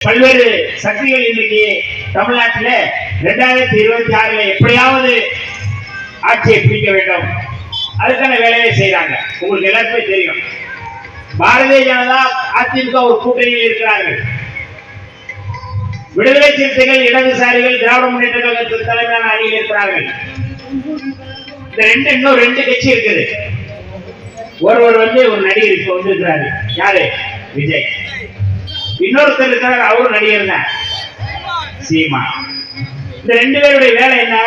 பல்வேறு சக்திகள் இன்னைக்கு தமிழ்நாட்டில் 2026 எப்படியாவது ஆட்சியை பிடிக்க வேண்டும், அதுக்கான வேலையை செய்யறாங்க. உங்களுக்கு எல்லாருக்குமே தெரியும், பாரதிய ஜனதா அதிமுக ஒரு கூட்டணியில் இருக்கிறார்கள். விடுதலை சிறுத்தைகள், இடதுசாரிகள், திராவிட முன்னேற்ற கழகத்தின் தலைமையான அணியில் இருக்கிறார்கள். இந்த இன்னும் ரெண்டு கட்சி இருக்குது. ஒருவர் ஒரு நடிகர் இப்ப வந்திருக்கிறாரு, யாரு? விஜய். இன்னொருத்தர் இருக்கிறார், அவரும் நடிகர் தான், சீமா. இந்த ரெண்டு பேருடைய வேலை என்ன?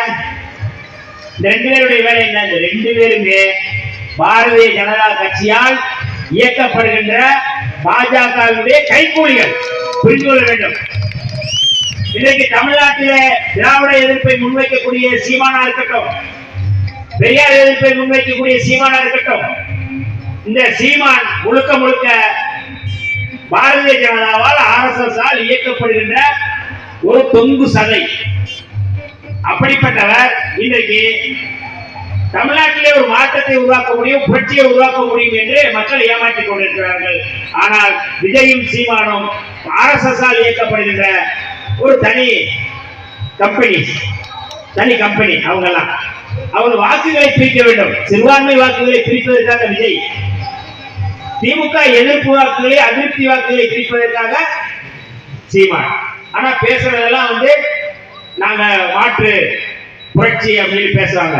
இந்த ரெண்டு பேருமே பாரதிய ஜனதா கட்சியால் இயக்கப்படுகின்ற பாஜகவுடைய கைக்கூலிகள். புரிந்து கொள்ள வேண்டும். இன்றைக்கு தமிழ்நாட்டில் திராவிட எதிர்ப்பை முன்வைக்கக்கூடிய சீமானா இருக்கட்டும், பெரியார் எதிர்ப்பை முன்வைக்கக்கூடிய சீமானா இருக்கட்டும், இந்த சீமான் முழுக்க முழுக்க பாரதிய ஜனதாவால் RSS ஆல் இயக்கப்படுகின்ற ஒரு தொங்கு சதை. அப்படிப்பட்டவர் இன்றைக்கு தமிழ்நாட்டிலே ஒரு மாற்றத்தை உருவாக்க முடியும், புரட்சியை உருவாக்க முடியும் என்று மக்கள் ஏமாற்றிக் கொண்டிருக்கிறார்கள். ஆனால் விஜயும் சீமானும் RSS ஆல் இயக்கப்படுகின்ற ஒரு தனி கம்பெனி. அவங்க வாக்குகளை பிரிக்க வேண்டும். சிறுபான்மை வாக்குகளை பிரிப்பதற்காக விஜய், திமுக எதிர்ப்பு வாக்குகளை, அதிருப்தி வாக்குகளை பிரிப்பதற்காக சீமான். ஆனா பேசுறதெல்லாம் நாங்க மாற்று புரட்சி அப்படின்னு பேசுறாங்க.